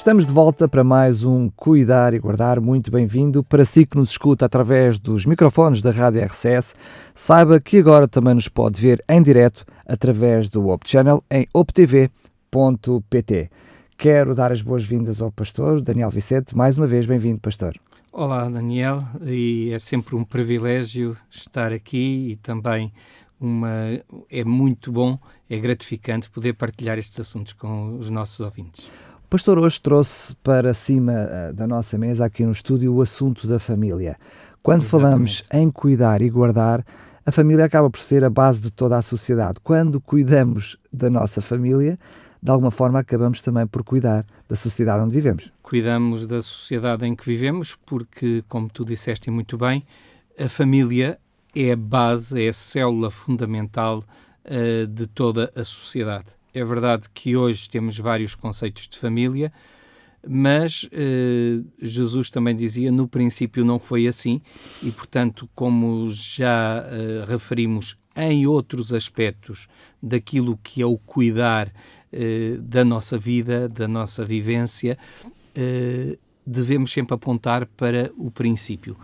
Estamos de volta para mais um Cuidar e Guardar. Muito bem-vindo. Para si que nos escuta através dos microfones da Rádio RCS, saiba que agora também nos pode ver em direto através do Hope Channel em optv.pt. Quero dar as boas-vindas ao pastor Daniel Vicente. Mais uma vez, bem-vindo, pastor. Olá, Daniel, e é sempre um privilégio estar aqui e também é muito bom, é gratificante poder partilhar estes assuntos com os nossos ouvintes. O pastor hoje trouxe para cima da nossa mesa aqui no estúdio o assunto da família. Quando falamos em cuidar e guardar, a família acaba por ser a base de toda a sociedade. Quando cuidamos da nossa família, de alguma forma acabamos também por cuidar da sociedade onde vivemos. Cuidamos da sociedade em que vivemos porque, como tu disseste muito bem, a família é a base, é a célula fundamental de toda a sociedade. É verdade que hoje temos vários conceitos de família, mas Jesus também dizia, no princípio não foi assim, e portanto, como já referimos em outros aspectos daquilo que é o cuidar da nossa vida, da nossa vivência, devemos sempre apontar para o princípio,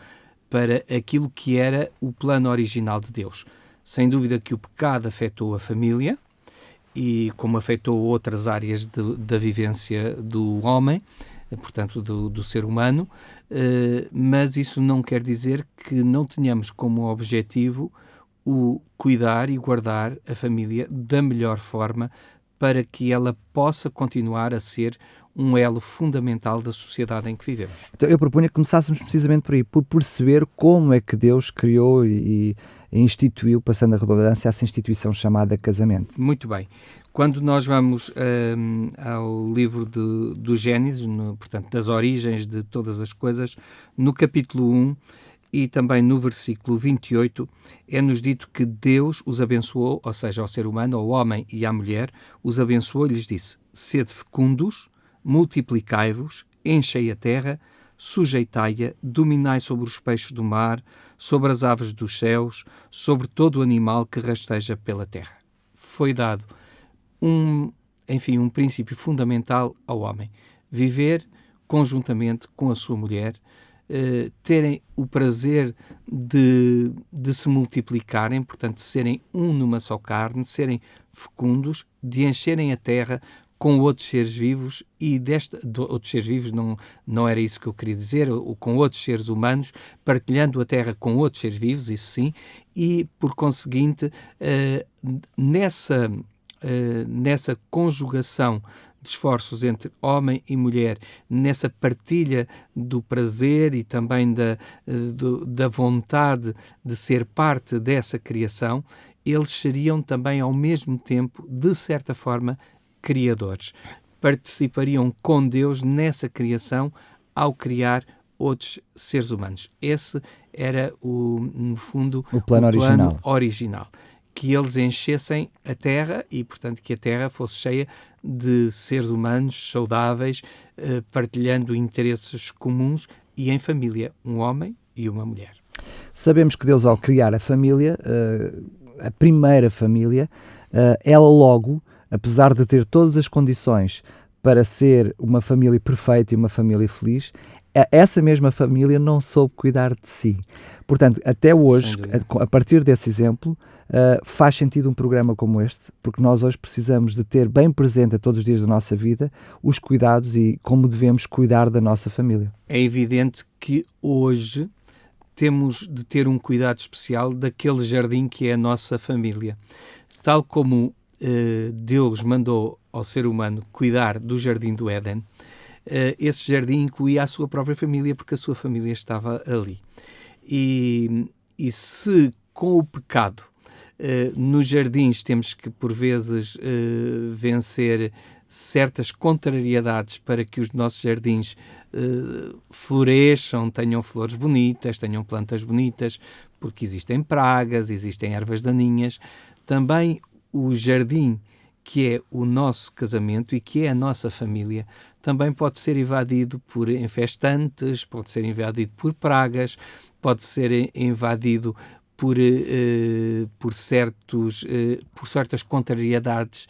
para aquilo que era o plano original de Deus. Sem dúvida que o pecado afetou a família, e como afetou outras áreas da vivência do homem, portanto do ser humano, mas isso não quer dizer que não tenhamos como objetivo o cuidar e guardar a família da melhor forma para que ela possa continuar a ser um elo fundamental da sociedade em que vivemos. Então eu propunha que começássemos precisamente por aí, por perceber como é que Deus criou e instituiu, passando a redundância, essa instituição chamada casamento. Muito bem. Quando nós vamos ao livro do Gênesis, portanto, das origens de todas as coisas, no capítulo 1 e também no versículo 28, é-nos dito que Deus os abençoou, ou seja, ao ser humano, ao homem e à mulher, os abençoou e lhes disse: sede fecundos, multiplicai-vos, enchei a terra, sujeitai-a, dominai sobre os peixes do mar, sobre as aves dos céus, sobre todo o animal que rasteja pela terra. Foi dado um princípio fundamental ao homem: viver conjuntamente com a sua mulher, terem o prazer de se multiplicarem, portanto, de serem um numa só carne, de serem fecundos, de encherem a terra com outros seres vivos, e outros seres vivos não era isso que eu queria dizer, com outros seres humanos, partilhando a terra com outros seres vivos, isso sim, e por conseguinte, nessa conjugação de esforços entre homem e mulher, nessa partilha do prazer e também da vontade de ser parte dessa criação, eles seriam também ao mesmo tempo, de certa forma, criadores. Participariam com Deus nessa criação ao criar outros seres humanos. Esse era, no fundo, o plano original. Que eles enchessem a terra e, portanto, que a terra fosse cheia de seres humanos saudáveis, partilhando interesses comuns e em família, um homem e uma mulher. Sabemos que Deus, ao criar a família, a primeira família, ela logo, apesar de ter todas as condições para ser uma família perfeita e uma família feliz, essa mesma família não soube cuidar de si. Portanto, até hoje, a partir desse exemplo, faz sentido um programa como este, porque nós hoje precisamos de ter bem presente a todos os dias da nossa vida os cuidados e como devemos cuidar da nossa família. É evidente que hoje temos de ter um cuidado especial daquele jardim que é a nossa família. Tal como Deus mandou ao ser humano cuidar do jardim do Éden, esse jardim incluía a sua própria família, porque a sua família estava ali. E se com o pecado nos jardins temos que, por vezes, vencer certas contrariedades para que os nossos jardins floresçam, tenham flores bonitas, tenham plantas bonitas, porque existem pragas, existem ervas daninhas, também o jardim, que é o nosso casamento e que é a nossa família, também pode ser invadido por infestantes, pode ser invadido por pragas, pode ser invadido por certas contrariedades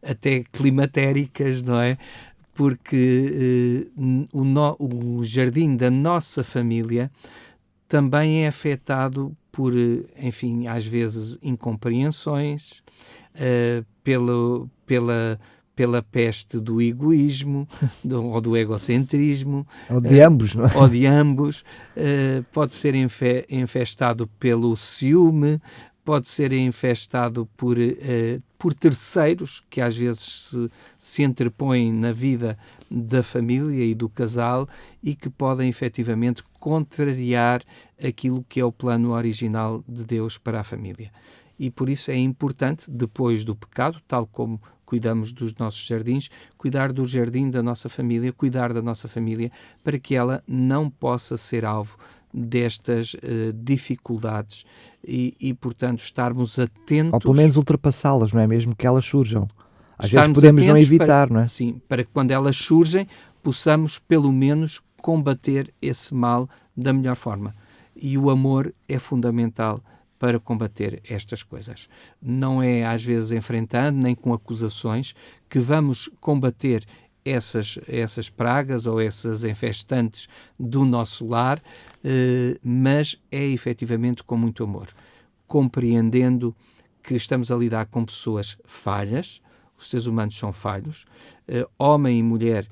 até climatéricas, não é? porque o jardim da nossa família também é afetado por, enfim, às vezes incompreensões, pela peste do egoísmo ou do egocentrismo, Ou de ambos, não é? ou de ambos, pode ser infestado pelo ciúme, pode ser infestado por terceiros que às vezes se interpõem na vida da família e do casal e que podem efetivamente contrariar aquilo que é o plano original de Deus para a família. E por isso é importante, depois do pecado, tal como cuidamos dos nossos jardins, cuidar do jardim da nossa família, cuidar da nossa família, para que ela não possa ser alvo destas dificuldades e, portanto, estarmos atentos... Ou pelo menos ultrapassá-las, não é? Mesmo que elas surjam. Às vezes estarmos podemos não atentos evitar, não é? Sim, para que quando elas surgem, possamos, pelo menos, combater esse mal da melhor forma. E o amor é fundamental para combater estas coisas. Não é, às vezes, enfrentando, nem com acusações, que vamos combater essas pragas ou essas infestantes do nosso lar, mas é efetivamente com muito amor, compreendendo que estamos a lidar com pessoas falhas, os seres humanos são falhos, homem e mulher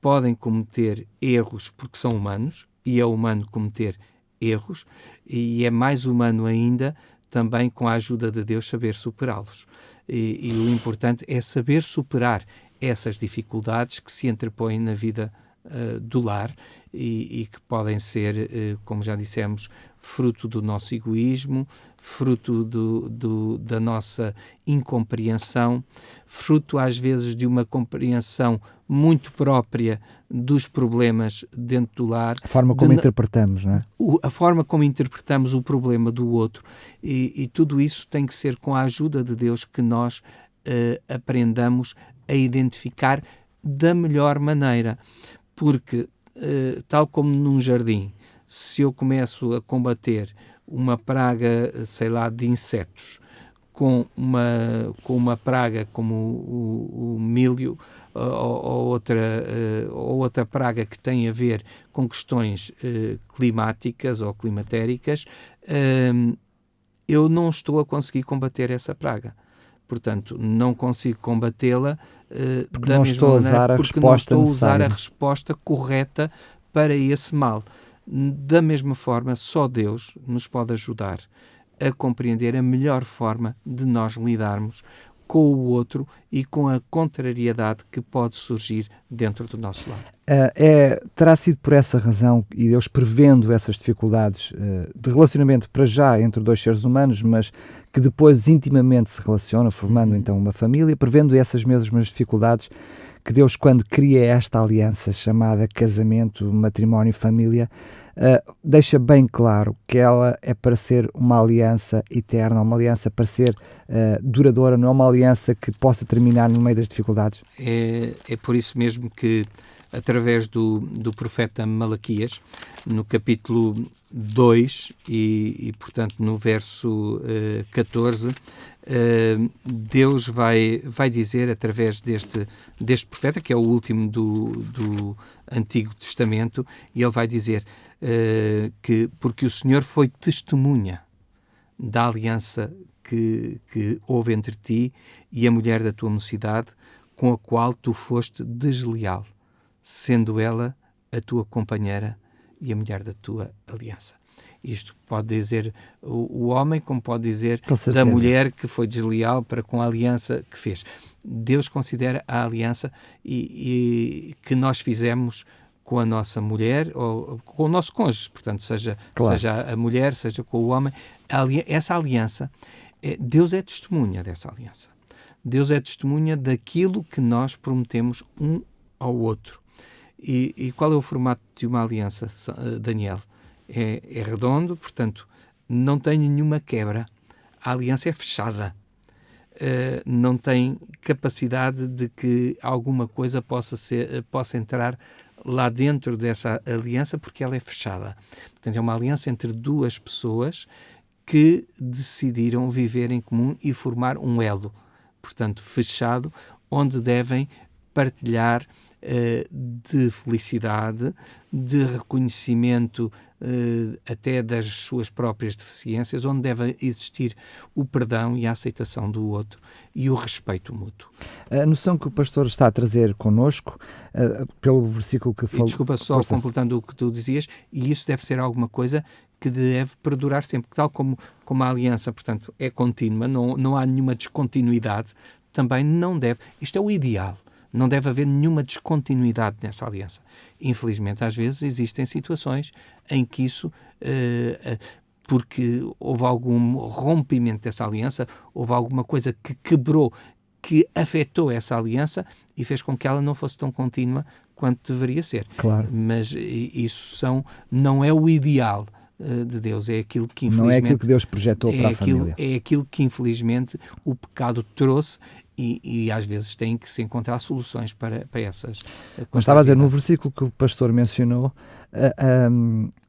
podem cometer erros porque são humanos, e é humano cometer erros, e é mais humano ainda também, com a ajuda de Deus, saber superá-los. E o importante é saber superar essas dificuldades que se interpõem na vida do lar e que podem ser, como já dissemos, fruto do nosso egoísmo, fruto da nossa incompreensão, fruto às vezes de uma compreensão muito própria dos problemas dentro do lar. A forma como interpretamos, não é? A forma como interpretamos o problema do outro e tudo isso tem que ser com a ajuda de Deus que nós aprendamos a identificar da melhor maneira, porque tal como num jardim, se eu começo a combater uma praga, sei lá, de insetos com uma praga como o milho ou outra praga que tem a ver com questões climáticas ou climatéricas, eu não estou a conseguir combater essa praga. Portanto, não consigo combatê-la da mesma maneira porque não estou a usar a resposta correta para esse mal. Da mesma forma, só Deus nos pode ajudar a compreender a melhor forma de nós lidarmos com o outro e com a contrariedade que pode surgir dentro do nosso lar. Terá sido por essa razão, e Deus prevendo essas dificuldades de relacionamento para já entre dois seres humanos, mas que depois intimamente se relacionam, formando então uma família, prevendo essas mesmas dificuldades, que Deus, quando cria esta aliança chamada casamento, matrimónio e família, deixa bem claro que ela é para ser uma aliança eterna, uma aliança para ser duradoura, não é uma aliança que possa terminar no meio das dificuldades. É por isso mesmo que, através do profeta Malaquias, no capítulo 2 e portanto, no verso 14, Deus vai dizer, através deste profeta, que é o último do Antigo Testamento, e ele vai dizer que porque o Senhor foi testemunha da aliança que houve entre ti e a mulher da tua mocidade, com a qual tu foste desleal, sendo ela a tua companheira e a mulher da tua aliança. Isto pode dizer o homem, como pode dizer da mulher que foi desleal para com a aliança que fez. Deus considera a aliança e que nós fizemos com a nossa mulher ou com o nosso cônjuge, portanto, seja a mulher, seja com o homem. Essa aliança, Deus é testemunha dessa aliança. Deus é testemunha daquilo que nós prometemos um ao outro. E qual é o formato de uma aliança, Daniel? É redondo, portanto, não tem nenhuma quebra. A aliança é fechada. Não tem capacidade de que alguma coisa possa entrar lá dentro dessa aliança, porque ela é fechada. Portanto, é uma aliança entre duas pessoas que decidiram viver em comum e formar um elo, portanto, fechado, onde devem partilhar de felicidade, de reconhecimento até das suas próprias deficiências, onde deve existir o perdão e a aceitação do outro e o respeito mútuo. A noção que o pastor está a trazer connosco, pelo versículo que falou... Desculpa, só completando o que tu dizias, e isso deve ser alguma coisa que deve perdurar sempre, tal como a aliança, portanto, é contínua, não há nenhuma descontinuidade, também não deve, isto é o ideal, não deve haver nenhuma descontinuidade nessa aliança. Infelizmente, às vezes, existem situações em que isso, porque houve algum rompimento dessa aliança, houve alguma coisa que quebrou, que afetou essa aliança e fez com que ela não fosse tão contínua quanto deveria ser. Claro. Mas isso não é o ideal de Deus, é aquilo que infelizmente... Não é aquilo que Deus projetou para a família. É aquilo que infelizmente o pecado trouxe e às vezes tem que se encontrar soluções para essas... Mas estava a dizer, no versículo que o pastor mencionou,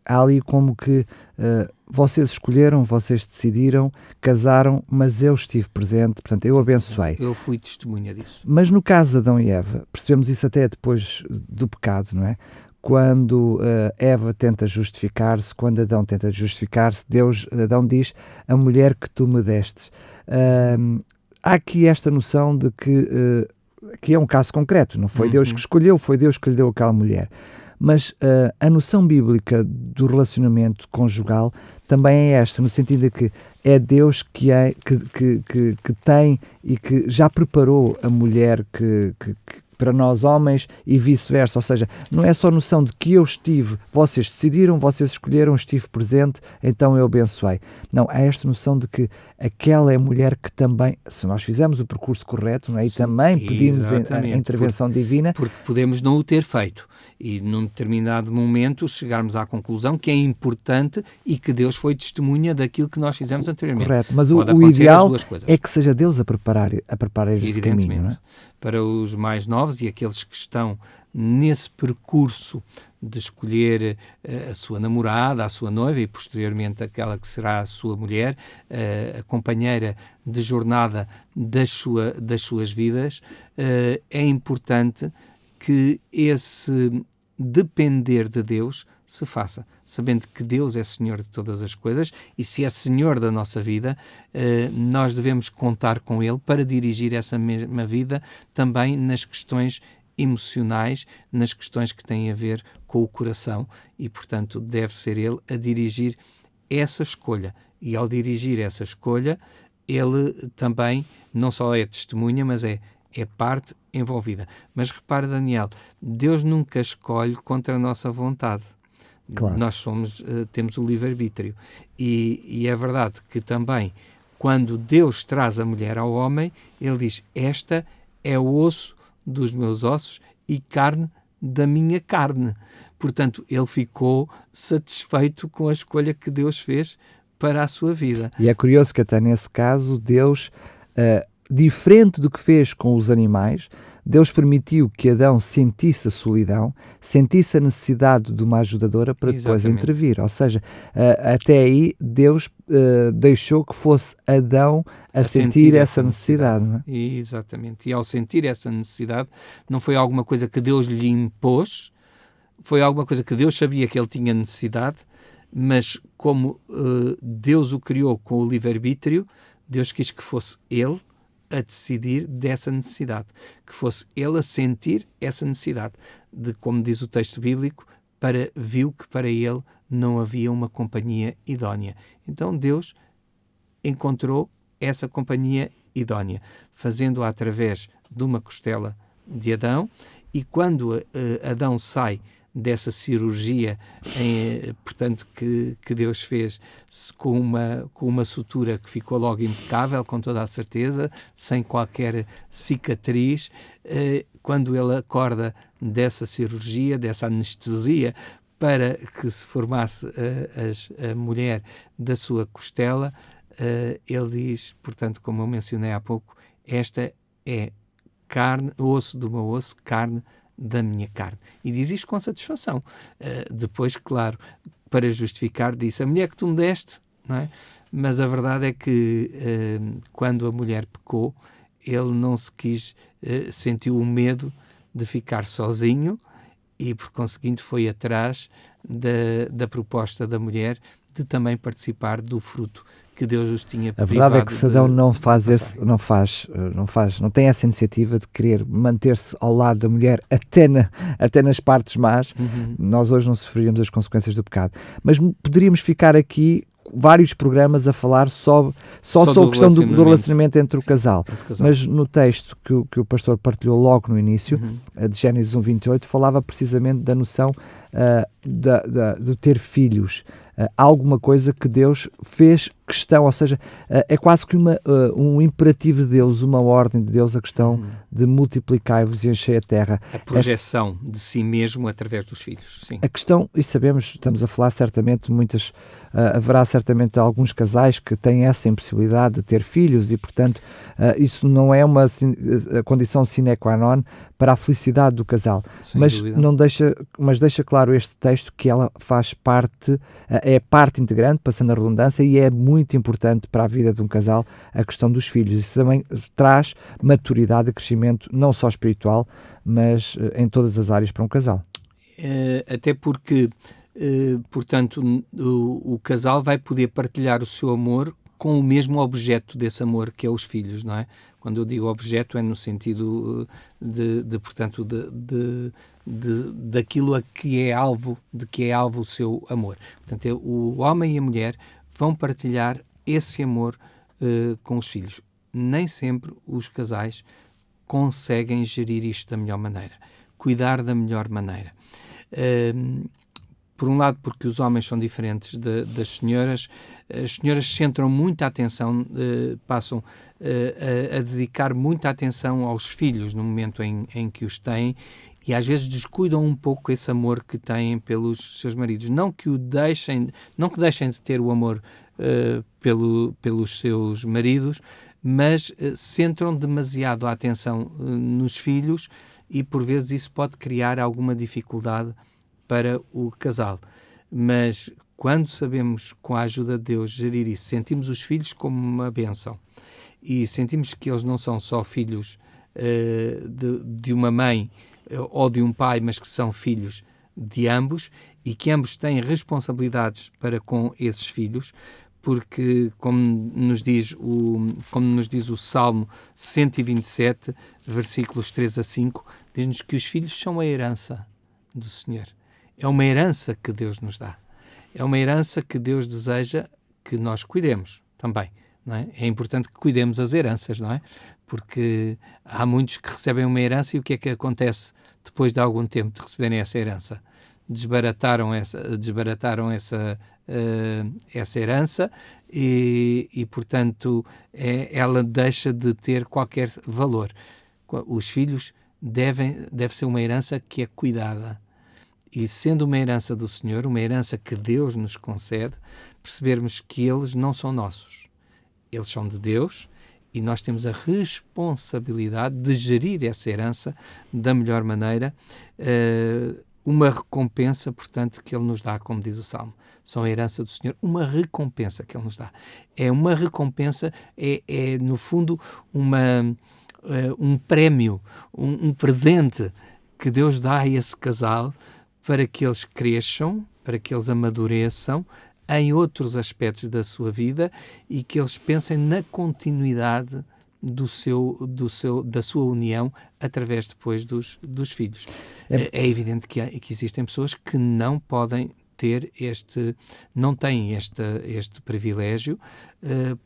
há ali como que vocês escolheram, vocês decidiram, casaram, mas eu estive presente, portanto eu abençoei. Eu fui testemunha disso. Mas no caso de Adão e Eva, percebemos isso até depois do pecado, não é? Quando Eva tenta justificar-se, quando Adão tenta justificar-se, Adão diz, a mulher que tu me destes. Há aqui esta noção de que é um caso concreto, não foi Deus que escolheu, foi Deus que lhe deu aquela mulher. Mas a noção bíblica do relacionamento conjugal também é esta, no sentido de que é Deus que tem e que já preparou a mulher que para nós homens e vice-versa, ou seja, não é só a noção de que eu estive, vocês decidiram, vocês escolheram, estive presente, então eu abençoei. Não, há esta noção de que aquela é a mulher que também, se nós fizermos o percurso correto, não é? E Sim, também pedimos a intervenção divina. Porque podemos não o ter feito e num determinado momento chegarmos à conclusão que é importante e que Deus foi testemunha daquilo que nós fizemos anteriormente. Correto, mas o ideal é que seja Deus a preparar esse caminho, não é? Para os mais novos e aqueles que estão nesse percurso de escolher a sua namorada, a sua noiva e posteriormente aquela que será a sua mulher, a companheira de jornada das suas vidas, é importante que esse depender de Deus se faça, sabendo que Deus é Senhor de todas as coisas e se é Senhor da nossa vida, nós devemos contar com Ele para dirigir essa mesma vida também nas questões emocionais, nas questões que têm a ver com o coração e, portanto, deve ser Ele a dirigir essa escolha. E ao dirigir essa escolha, Ele também não só é testemunha, mas é parte envolvida. Mas repara, Daniel, Deus nunca escolhe contra a nossa vontade. Claro. Nós temos o livre-arbítrio. E é verdade que também, quando Deus traz a mulher ao homem, Ele diz, esta é o osso dos meus ossos e carne da minha carne. Portanto, ele ficou satisfeito com a escolha que Deus fez para a sua vida. E é curioso que até nesse caso Deus, diferente do que fez com os animais, Deus permitiu que Adão sentisse a solidão, sentisse a necessidade de uma ajudadora para depois intervir. Ou seja, até aí Deus deixou que fosse Adão a sentir essa necessidade. Não é? Exatamente. E ao sentir essa necessidade, não foi alguma coisa que Deus lhe impôs, foi alguma coisa que Deus sabia que ele tinha necessidade, mas como Deus o criou com o livre-arbítrio, Deus quis que fosse ele a decidir dessa necessidade, que fosse ele a sentir essa necessidade, de, como diz o texto bíblico, viu que para ele não havia uma companhia idónea. Então Deus encontrou essa companhia idónea, fazendo-a através de uma costela de Adão, e quando Adão sai dessa cirurgia, portanto, que Deus fez com uma sutura que ficou logo impecável, com toda a certeza, sem qualquer cicatriz, quando ele acorda dessa cirurgia, dessa anestesia, para que se formasse a mulher da sua costela, ele diz, portanto, como eu mencionei há pouco, esta é carne, osso do meu osso, carne da minha carne. E diz isto com satisfação. Depois, claro, para justificar, disse, a mulher que tu me deste, não é? Mas a verdade é que quando a mulher pecou, ele não se quis, sentiu o medo de ficar sozinho e, por conseguinte, foi atrás da proposta da mulher de também participar do fruto que Deus os tinha privado. A verdade é que Adão não tem essa iniciativa de querer manter-se ao lado da mulher até nas partes más. Nós hoje não sofreríamos as consequências do pecado. Mas poderíamos ficar aqui vários programas a falar só sobre a questão do relacionamento entre o casal. Mas no texto que o pastor partilhou logo no início, de Gênesis 1:28, falava precisamente da noção de ter filhos. Alguma coisa que Deus fez questão, ou seja, é quase que um imperativo de Deus, uma ordem de Deus, a questão de multiplicai-vos e enchei a terra. A projeção de si mesmo através dos filhos, sim. A questão, e sabemos, estamos a falar certamente, haverá certamente alguns casais que têm essa impossibilidade de ter filhos e, portanto, isso não é uma condição sine qua non para a felicidade do casal. Mas deixa claro este texto que ela faz parte, é parte integrante, passando a redundância, e é muito importante para a vida de um casal a questão dos filhos. Isso também traz maturidade e crescimento, não só espiritual, mas em todas as áreas para um casal. Até porque, portanto, o casal vai poder partilhar o seu amor com o mesmo objeto desse amor, que é os filhos, não é? Quando eu digo objeto é no sentido daquilo a que é alvo, de que é alvo o seu amor. Portanto, o homem e a mulher vão partilhar esse amor com os filhos. Nem sempre os casais conseguem gerir isto da melhor maneira, cuidar da melhor maneira. Por um lado, porque os homens são diferentes das senhoras. As senhoras centram muita atenção, passam a dedicar muita atenção aos filhos no momento em que os têm, e às vezes descuidam um pouco esse amor que têm pelos seus maridos. Não que deixem de ter o amor pelos seus maridos, mas centram demasiado a atenção nos filhos, e por vezes isso pode criar alguma dificuldade para o casal. Mas quando sabemos, com a ajuda de Deus, gerir isso, sentimos os filhos como uma bênção e sentimos que eles não são só filhos de uma mãe ou de um pai, mas que são filhos de ambos, e que ambos têm responsabilidades para com esses filhos, porque, como nos diz o Salmo 127, versículos 3 a 5, diz-nos que os filhos são a herança do Senhor. É uma herança que Deus nos dá. É uma herança que Deus deseja que nós cuidemos também, não é? É importante que cuidemos as heranças, não é? Porque há muitos que recebem uma herança, e o que é que acontece depois de algum tempo de receberem essa herança? Desbarataram essa herança e portanto, ela deixa de ter qualquer valor. Os filhos deve ser uma herança que é cuidada. E sendo uma herança do Senhor, uma herança que Deus nos concede, percebermos que eles não são nossos. Eles são de Deus, e nós temos a responsabilidade de gerir essa herança da melhor maneira, uma recompensa, portanto, que Ele nos dá, como diz o Salmo. São a herança do Senhor, uma recompensa que Ele nos dá. É uma recompensa, é no fundo um prémio, um presente que Deus dá a esse casal, para que eles cresçam, para que eles amadureçam em outros aspectos da sua vida, e que eles pensem na continuidade da sua união através depois dos filhos. É evidente que existem pessoas que não podem não têm este privilégio,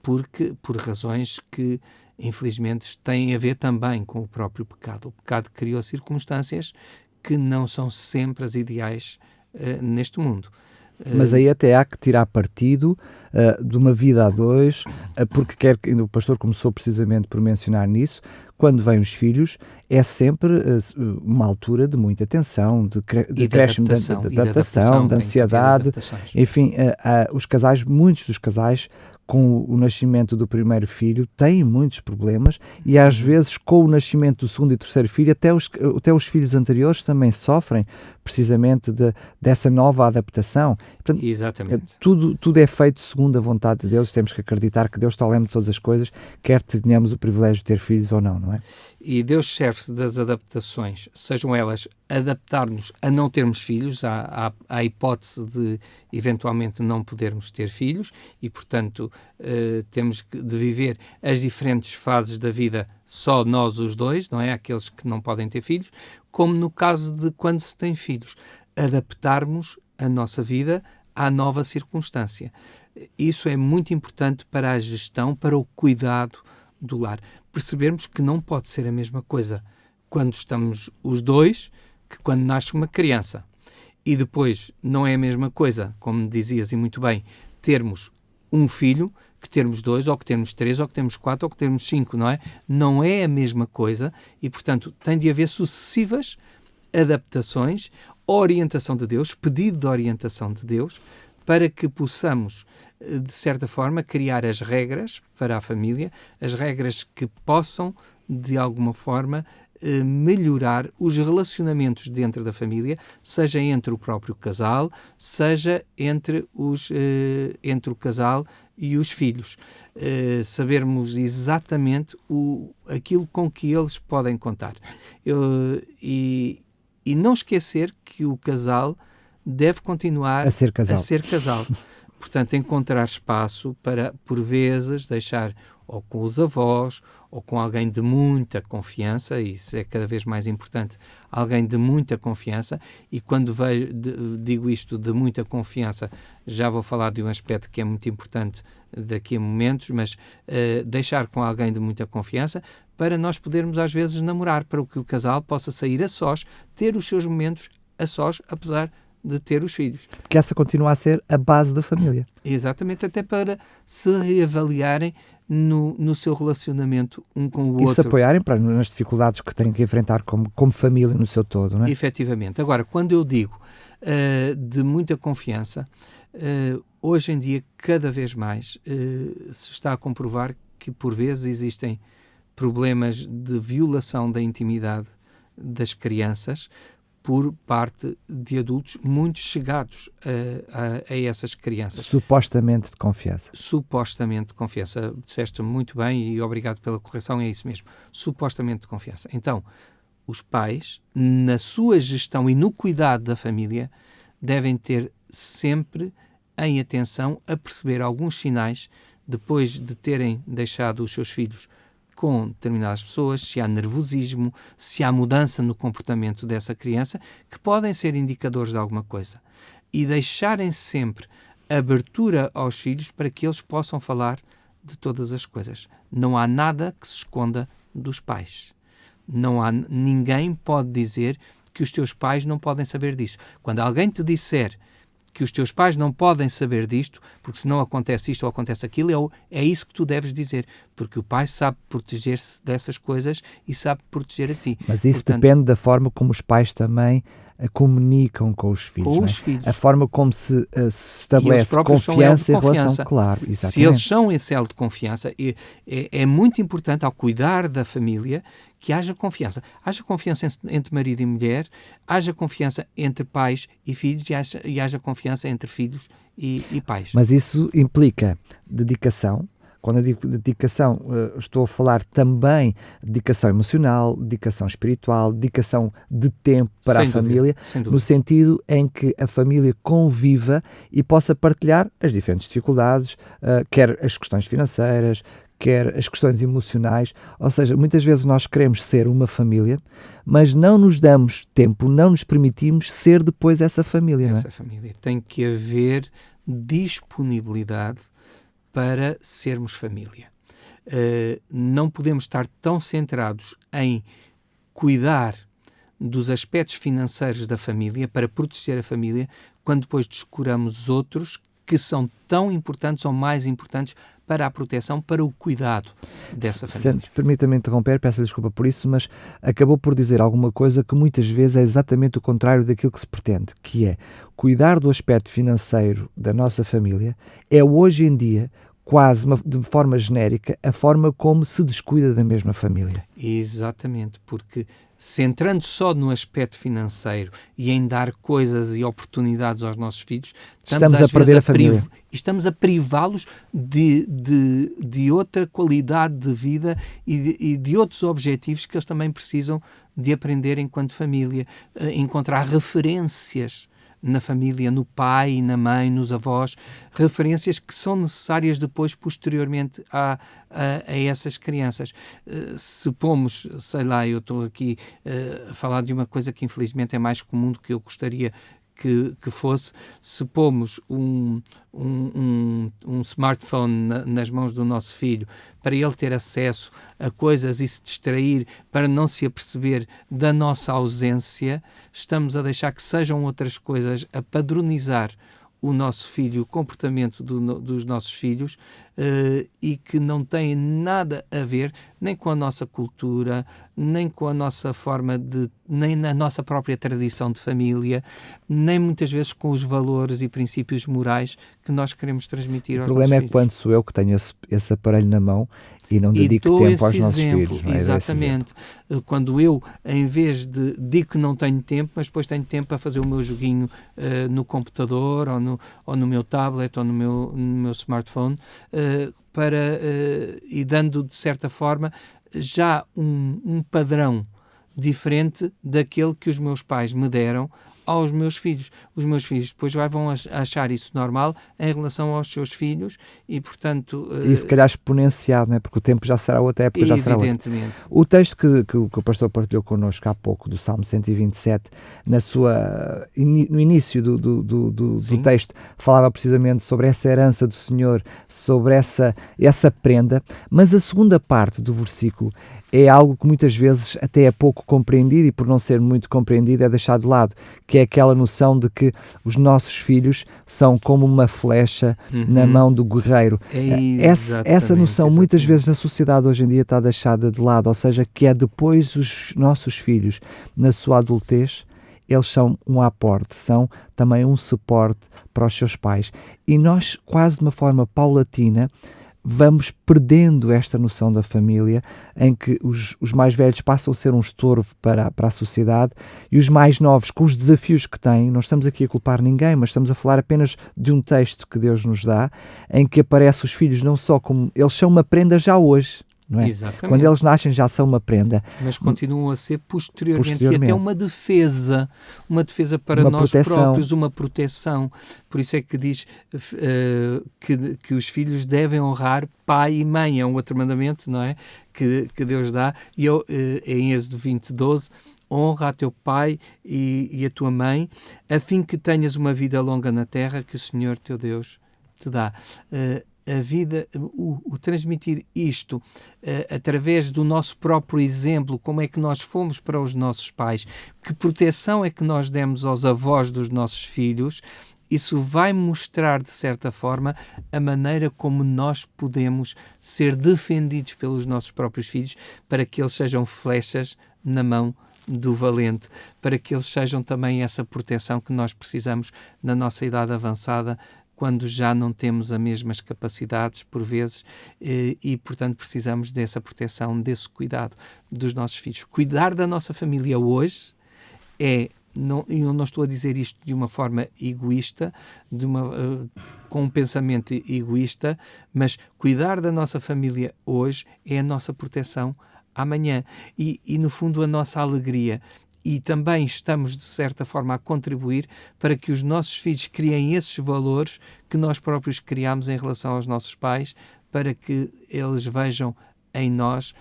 por razões que infelizmente têm a ver também com o próprio pecado. O pecado criou circunstâncias que não são sempre as ideais neste mundo. Mas aí até há que tirar partido de uma vida a dois, porque o pastor começou precisamente por mencionar nisso. Quando vêm os filhos, é sempre uma altura de muita tensão, de crescimento, de adaptação, de ansiedade. Enfim, muitos dos casais, com o nascimento do primeiro filho, têm muitos problemas, e às vezes com o nascimento do segundo e terceiro filho, até os filhos anteriores também sofrem, precisamente dessa nova adaptação. Portanto, Exatamente. Tudo é feito segundo a vontade de Deus. Temos que acreditar que Deus está ao leme de todas as coisas, quer tenhamos o privilégio de ter filhos ou não, não é? E Deus serve-se das adaptações, sejam elas adaptar-nos a não termos filhos, à hipótese de eventualmente não podermos ter filhos e, portanto, temos de viver as diferentes fases da vida só nós os dois, não é? Aqueles que não podem ter filhos, como no caso de quando se tem filhos, adaptarmos a nossa vida à nova circunstância. Isso é muito importante para a gestão, para o cuidado do lar. Percebermos que não pode ser a mesma coisa quando estamos os dois que quando nasce uma criança. E depois não é a mesma coisa, como dizias e muito bem, termos um filho que termos 2, ou que termos 3, ou que termos 4, ou que termos 5, não é? Não é a mesma coisa e, portanto, tem de haver sucessivas adaptações, orientação de Deus, pedido de orientação de Deus, para que possamos, de certa forma, criar as regras para a família, as regras que possam, de alguma forma, melhorar os relacionamentos dentro da família, seja entre o próprio casal, seja entre o casal e os filhos. Sabermos exatamente aquilo com que eles podem contar. E não esquecer que o casal deve continuar a ser casal. Portanto, encontrar espaço para, por vezes, deixar ou com os avós, ou com alguém de muita confiança, e isso é cada vez mais importante, alguém de muita confiança, e quando digo isto de muita confiança, já vou falar de um aspecto que é muito importante daqui a momentos, mas deixar com alguém de muita confiança, para nós podermos às vezes namorar, para que o casal possa sair a sós, ter os seus momentos a sós, apesar de ter os filhos. Porque essa continua a ser a base da família. Exatamente, até para se reavaliarem no seu relacionamento um com o outro. E se apoiarem nas dificuldades que têm que enfrentar como família no seu todo, não é? Efetivamente. Agora, quando eu digo de muita confiança, hoje em dia, cada vez mais, se está a comprovar que, por vezes, existem problemas de violação da intimidade das crianças por parte de adultos muito chegados a essas crianças. Supostamente de confiança. Supostamente de confiança. Disseste muito bem e obrigado pela correção, é isso mesmo. Supostamente de confiança. Então, os pais, na sua gestão e no cuidado da família, devem ter sempre em atenção a perceber alguns sinais depois de terem deixado os seus filhos com determinadas pessoas, se há nervosismo, se há mudança no comportamento dessa criança, que podem ser indicadores de alguma coisa. E deixarem sempre abertura aos filhos para que eles possam falar de todas as coisas. Não há nada que se esconda dos pais. Ninguém pode dizer que os teus pais não podem saber disso. Quando alguém te disser que os teus pais não podem saber disto, porque se não acontece isto ou acontece aquilo, é isso que tu deves dizer, porque o pai sabe proteger-se dessas coisas e sabe proteger a ti. Mas isso depende da forma como os pais também comunicam com os filhos. Com não é? os filhos. A forma como se estabelece confiança e relação, claro. Exatamente. Se eles são esse elo de confiança, é muito importante, ao cuidar da família, que haja confiança. Haja confiança entre marido e mulher, haja confiança entre pais e filhos e haja confiança entre filhos e pais. Mas isso implica dedicação. Quando eu digo dedicação, estou a falar também de dedicação emocional, dedicação espiritual, dedicação de tempo para a família, no sentido em que a família conviva e possa partilhar as diferentes dificuldades, quer as questões financeiras, quer as questões emocionais. Ou seja, muitas vezes nós queremos ser uma família, mas não nos damos tempo, não nos permitimos ser depois essa família. Essa família. Tem que haver disponibilidade para sermos família. Não podemos estar tão centrados em cuidar dos aspectos financeiros da família, para proteger a família, quando depois descuramos outros que são tão importantes ou mais importantes para a proteção, para o cuidado dessa família. Permita-me interromper, peço desculpa por isso, mas acabou por dizer alguma coisa que muitas vezes é exatamente o contrário daquilo que se pretende, que é cuidar do aspecto financeiro da nossa família, é hoje em dia quase de forma genérica, a forma como se descuida da mesma família. Exatamente, porque centrando só no aspecto financeiro e em dar coisas e oportunidades aos nossos filhos, estamos a perder a família. Estamos a privá-los de outra qualidade de vida e de outros objetivos que eles também precisam de aprender enquanto família, encontrar referências na família, no pai, na mãe, nos avós, referências que são necessárias depois, posteriormente, a essas crianças. Se pomos, sei lá, eu estou aqui a falar de uma coisa que infelizmente é mais comum do que eu gostaria que fosse, se pomos um smartphone nas mãos do nosso filho para ele ter acesso a coisas e se distrair para não se aperceber da nossa ausência, estamos a deixar que sejam outras coisas a padronizar o nosso filho, o comportamento dos nossos filhos, e que não têm nada a ver nem com a nossa cultura, nem com a nossa forma nem na nossa própria tradição de família, nem muitas vezes com os valores e princípios morais que nós queremos transmitir aos nossos filhos. O problema é quando sou eu que tenho esse aparelho na mão e não dedico tempo aos nossos filhos. Não é? Exatamente. Quando eu, em vez de digo que não tenho tempo, mas depois tenho tempo para fazer o meu joguinho no computador ou no meu tablet ou no meu smartphone, e dando, de certa forma, já um padrão diferente daquele que os meus pais me deram aos meus filhos. Os meus filhos depois vão achar isso normal em relação aos seus filhos e, portanto... E se calhar exponenciado, não é? Porque o tempo já será outra, a época já será outra. Evidentemente. O texto que o pastor partilhou connosco há pouco, do Salmo 127, no início do texto, falava precisamente sobre essa herança do Senhor, sobre essa prenda, mas a segunda parte do versículo é algo que muitas vezes até é pouco compreendido e por não ser muito compreendido é deixado de lado, que é aquela noção de que os nossos filhos são como uma flecha na mão do guerreiro. Essa noção muitas vezes na sociedade hoje em dia está deixada de lado, ou seja, que é depois os nossos filhos, na sua adultez, eles são um aporte, são também um suporte para os seus pais. E nós, quase de uma forma paulatina, vamos perdendo esta noção da família, em que os mais velhos passam a ser um estorvo para a sociedade e os mais novos, com os desafios que têm, não estamos aqui a culpar ninguém, mas estamos a falar apenas de um texto que Deus nos dá, em que aparece os filhos não só como... Eles são uma prenda já hoje, não é? Exatamente. Quando eles nascem já são uma prenda. Mas continuam a ser posteriormente. E até uma defesa para nós próprios, uma proteção. Por isso é que diz que os filhos devem honrar pai e mãe. É um outro mandamento, não é? Que Deus dá. E em Êxodo 20:12, honra a teu pai e a tua mãe, a fim que tenhas uma vida longa na terra que o Senhor teu Deus te dá. A vida, o transmitir isto através do nosso próprio exemplo, como é que nós fomos para os nossos pais, que proteção é que nós demos aos avós dos nossos filhos, isso vai mostrar, de certa forma, a maneira como nós podemos ser defendidos pelos nossos próprios filhos para que eles sejam flechas na mão do valente, para que eles sejam também essa proteção que nós precisamos na nossa idade avançada, quando já não temos as mesmas capacidades, por vezes, e, portanto, precisamos dessa proteção, desse cuidado dos nossos filhos. Cuidar da nossa família hoje eu não estou a dizer isto de uma forma egoísta, com um pensamento egoísta, mas cuidar da nossa família hoje é a nossa proteção amanhã e no fundo, a nossa alegria. E também estamos, de certa forma, a contribuir para que os nossos filhos criem esses valores que nós próprios criamos em relação aos nossos pais, para que eles vejam em nós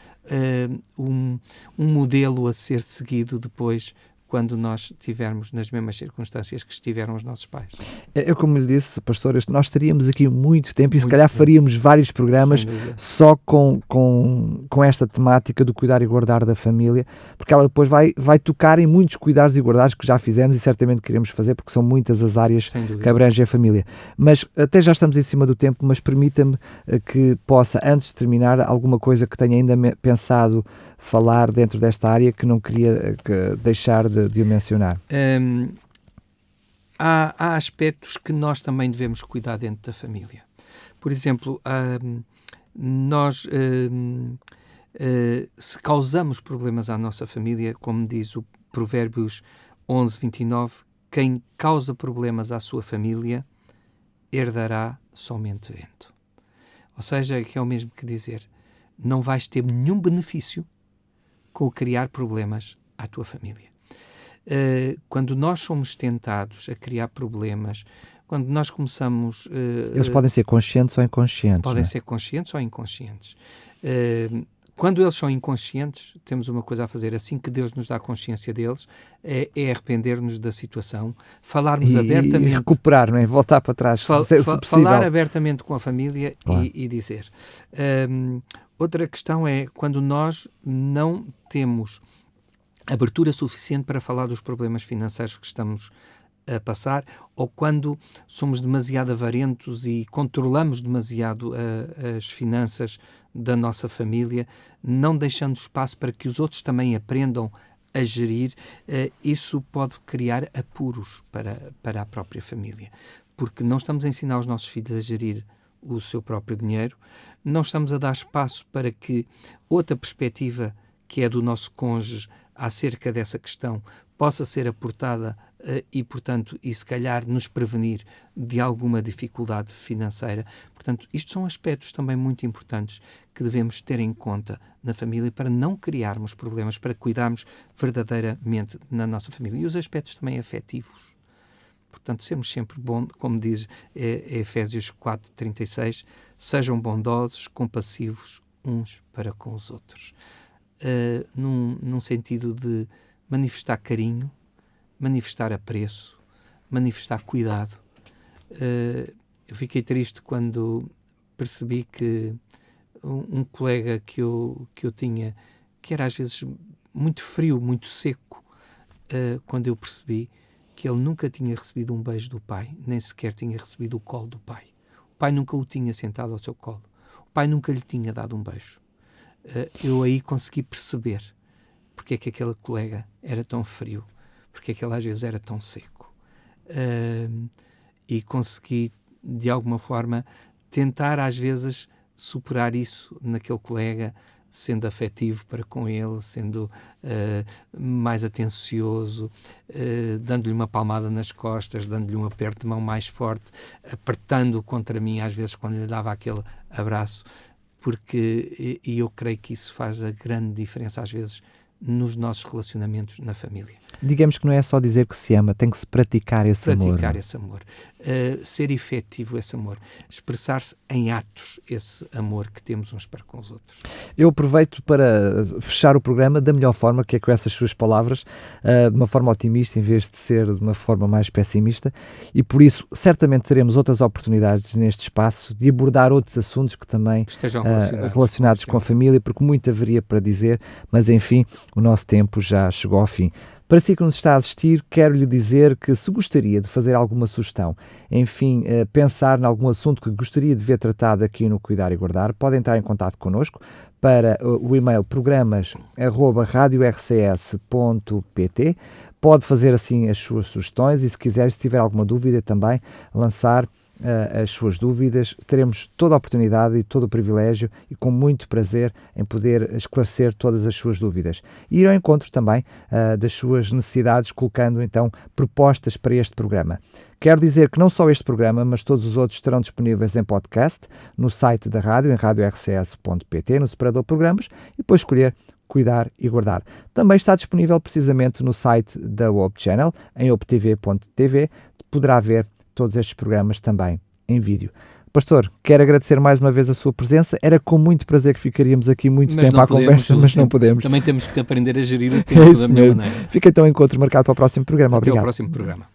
um modelo a ser seguido depois, quando nós estivermos nas mesmas circunstâncias que estiveram os nossos pais. Eu, como lhe disse, pastor, nós teríamos aqui muito tempo e se calhar faríamos vários programas só com esta temática do cuidar e guardar da família, porque ela depois vai tocar em muitos cuidados e guardares que já fizemos e certamente queremos fazer, porque são muitas as áreas que abrangem a família. Mas até já estamos em cima do tempo, mas permita-me que possa, antes de terminar, alguma coisa que tenha ainda pensado falar dentro desta área que não queria deixar de o mencionar. Há aspectos que nós também devemos cuidar dentro da família. Por exemplo, nós, se causamos problemas à nossa família, como diz o Provérbios 11:29, quem causa problemas à sua família herdará somente vento. Ou seja, que é o mesmo que dizer, não vais ter nenhum benefício com o criar problemas à tua família. Quando nós somos tentados a criar problemas, quando nós começamos... Eles podem ser conscientes ou inconscientes. Podem ser conscientes ou inconscientes. Quando eles são inconscientes, temos uma coisa a fazer. Assim que Deus nos dá consciência deles, é arrepender-nos da situação, falarmos abertamente... E recuperar, não é? Voltar para trás, se possível. Falar abertamente com a família e dizer. Outra questão é quando nós não temos abertura suficiente para falar dos problemas financeiros que estamos a passar, ou quando somos demasiado avarentos e controlamos demasiado as finanças da nossa família, não deixando espaço para que os outros também aprendam a gerir, isso pode criar apuros para a própria família, porque não estamos a ensinar os nossos filhos a gerir o seu próprio dinheiro, não estamos a dar espaço para que outra perspectiva, que é do nosso cônjuge, acerca dessa questão, possa ser aportada e, portanto, e se calhar nos prevenir de alguma dificuldade financeira. Portanto, isto são aspectos também muito importantes que devemos ter em conta na família para não criarmos problemas, para cuidarmos verdadeiramente na nossa família. E os aspectos também afetivos. Portanto, sermos sempre bons, como diz Efésios 4:36, sejam bondosos, compassivos uns para com os outros. Num sentido de manifestar carinho, manifestar apreço, manifestar cuidado. Eu fiquei triste quando percebi que um colega que eu tinha, que era às vezes muito frio, muito seco, quando eu percebi que ele nunca tinha recebido um beijo do pai, nem sequer tinha recebido o colo do pai. O pai nunca o tinha sentado ao seu colo. O pai nunca lhe tinha dado um beijo. Eu aí consegui perceber porque é que aquele colega era tão frio, porque é que ele às vezes era tão seco. E consegui, de alguma forma, tentar às vezes superar isso naquele colega, sendo afetivo para com ele, sendo mais atencioso, dando-lhe uma palmada nas costas, dando-lhe um aperto de mão mais forte, apertando-o contra mim, às vezes quando lhe dava aquele abraço, porque eu creio que isso faz a grande diferença às vezes nos nossos relacionamentos na família. Digamos que não é só dizer que se ama, tem que se praticar esse amor. Praticar esse amor. Ser efetivo esse amor. Expressar-se em atos esse amor que temos uns para com os outros. Eu aproveito para fechar o programa da melhor forma, que é com essas suas palavras, de uma forma otimista em vez de ser de uma forma mais pessimista, e por isso certamente teremos outras oportunidades neste espaço de abordar outros assuntos que também estejam relacionados com a família, porque muito haveria para dizer, mas enfim, o nosso tempo já chegou ao fim. Para si que nos está a assistir, quero lhe dizer que se gostaria de fazer alguma sugestão, enfim, pensar em algum assunto que gostaria de ver tratado aqui no Cuidar e Guardar, pode entrar em contato connosco para o e-mail programas@radiorcs.pt. Pode fazer assim as suas sugestões e, se quiser, se tiver alguma dúvida, também lançar as suas dúvidas. Teremos toda a oportunidade e todo o privilégio e com muito prazer em poder esclarecer todas as suas dúvidas e ir ao encontro também das suas necessidades, colocando então propostas para este programa. Quero dizer que não só este programa, mas todos os outros estarão disponíveis em podcast no site da rádio, em radiorcs.pt, no separador programas, e depois escolher Cuidar e Guardar. Também está disponível precisamente no site da Hope Channel, em optv.tv, poderá ver todos estes programas também em vídeo. Pastor, quero agradecer mais uma vez a sua presença. Era com muito prazer que ficaríamos aqui muito tempo à conversa, mas não podemos. Também temos que aprender a gerir o tempo da melhor maneira. Fica então o encontro marcado para o próximo programa. Obrigado. Até ao próximo programa.